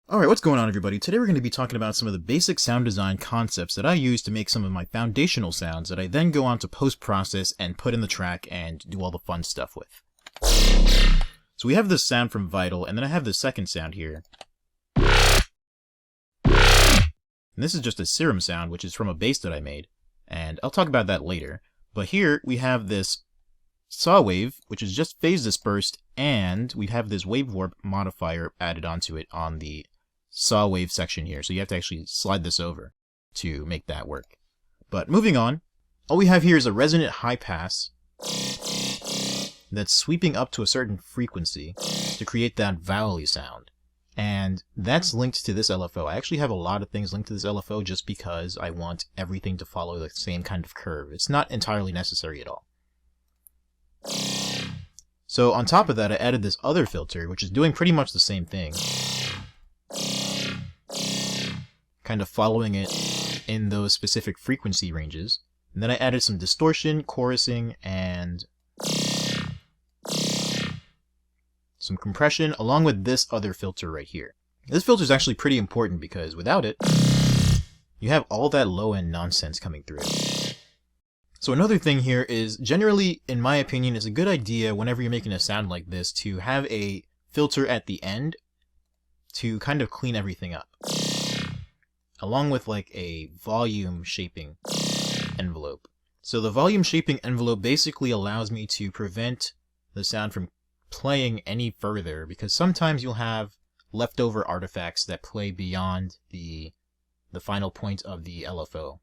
Alright, what's going on everybody? Today we're going to be talking about some of the basic sound design concepts that I use to make some of my foundational sounds that I then go on to post-process and put in the track and do all the fun stuff with. So we have this sound from Vital, and then I have the second sound here. And this is just a Serum sound, which is from a bass that I made, and I'll talk about that later. But here we have this saw wave, which is just phase dispersed, and we have this wave warp modifier added onto it on the saw wave section here, so you have to actually slide this over to make that work. But moving on, all we have here is a resonant high pass that's sweeping up to a certain frequency to create that valley sound, and that's linked to this LFO. I actually have a lot of things linked to this LFO just because I want everything to follow the same kind of curve. It's not entirely necessary at all. So on top of that, I added this other filter, which is doing pretty much the same thing, kind of following it in those specific frequency ranges. And then I added some distortion, chorusing, and some compression, along with this other filter right here. This filter is actually pretty important because without it, you have all that low-end nonsense coming through. So another thing here is, generally, in my opinion, it's a good idea whenever you're making a sound like this to have a filter at the end to kind of clean everything up, along with like a volume shaping envelope. So the volume shaping envelope basically allows me to prevent the sound from playing any further, because sometimes you'll have leftover artifacts that play beyond the final point of the LFO.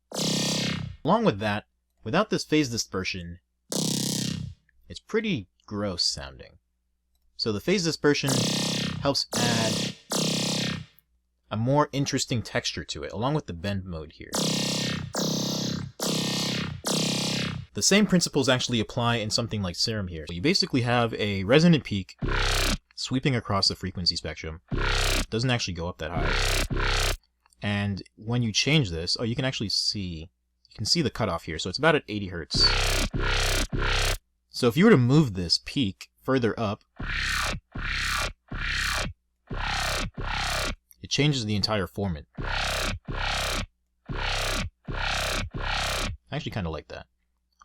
Along with that, without this phase dispersion, it's pretty gross sounding. So the phase dispersion helps add a more interesting texture to it, along with the bend mode here. The same principles actually apply in something like Serum here. So you basically have a resonant peak sweeping across the frequency spectrum. It doesn't actually go up that high. And when you change this, you can actually see, you can see the cutoff here. So it's about at 80 Hertz. So if you were to move this peak further up, it changes the entire formant. I actually kind of like that.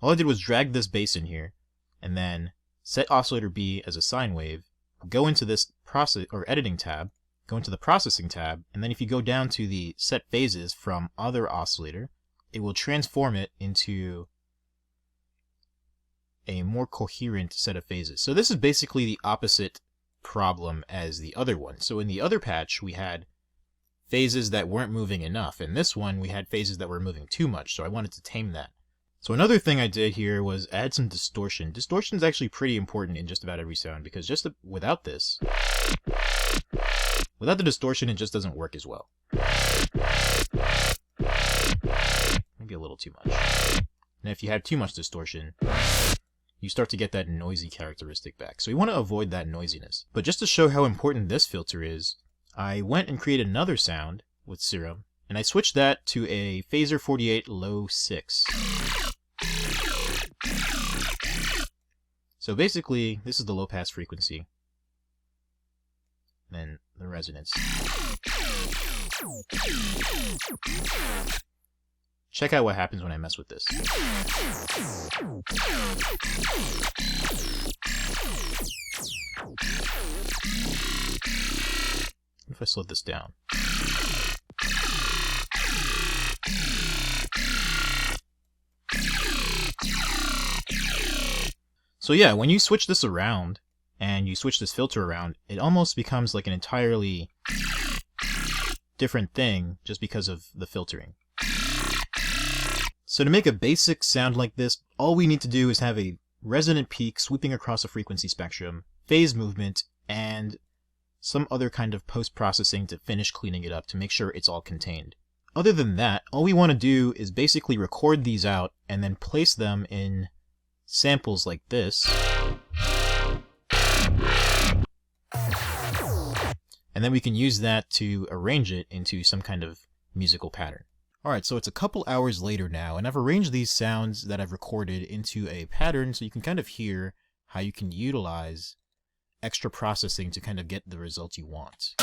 All I did was drag this bass in here, and then set oscillator B as a sine wave, go into this process or editing tab, go into the processing tab, and then if you go down to the set phases from other oscillator, it will transform it into a more coherent set of phases. So this is basically the opposite problem as the other one. So in the other patch, we had phases that weren't moving enough. In this one, we had phases that were moving too much, so I wanted to tame that. So another thing I did here was add some distortion. Distortion is actually pretty important in just about every sound, because just without the distortion, it just doesn't work as well. Maybe a little too much. And if you have too much distortion, you start to get that noisy characteristic back. So you want to avoid that noisiness. But just to show how important this filter is, I went and created another sound with Serum, and I switched that to a Phaser 48 low 6. So basically, this is the low pass frequency, then the resonance. Check out what happens when I mess with this. If I slow this down. So yeah, when you switch this around, and you switch this filter around, it almost becomes like an entirely different thing just because of the filtering. So to make a basic sound like this, all we need to do is have a resonant peak sweeping across a frequency spectrum, phase movement, and some other kind of post-processing to finish cleaning it up to make sure it's all contained. Other than that, all we want to do is basically record these out and then place them in samples like this, and then we can use that to arrange it into some kind of musical pattern. Alright, so it's a couple hours later now, and I've arranged these sounds that I've recorded into a pattern so you can kind of hear how you can utilize extra processing to kind of get the results you want.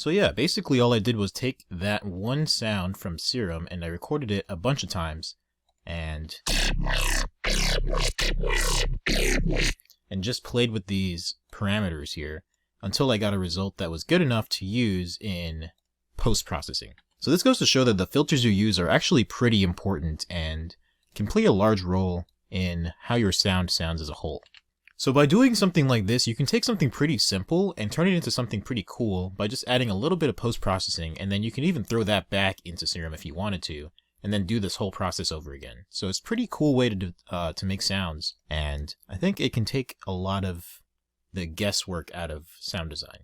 So yeah, basically all I did was take that one sound from Serum and I recorded it a bunch of times and just played with these parameters here until I got a result that was good enough to use in post-processing. So this goes to show that the filters you use are actually pretty important and can play a large role in how your sound sounds as a whole. So by doing something like this, you can take something pretty simple and turn it into something pretty cool by just adding a little bit of post-processing, and then you can even throw that back into Serum if you wanted to, and then do this whole process over again. So it's a pretty cool way to make sounds, and I think it can take a lot of the guesswork out of sound design.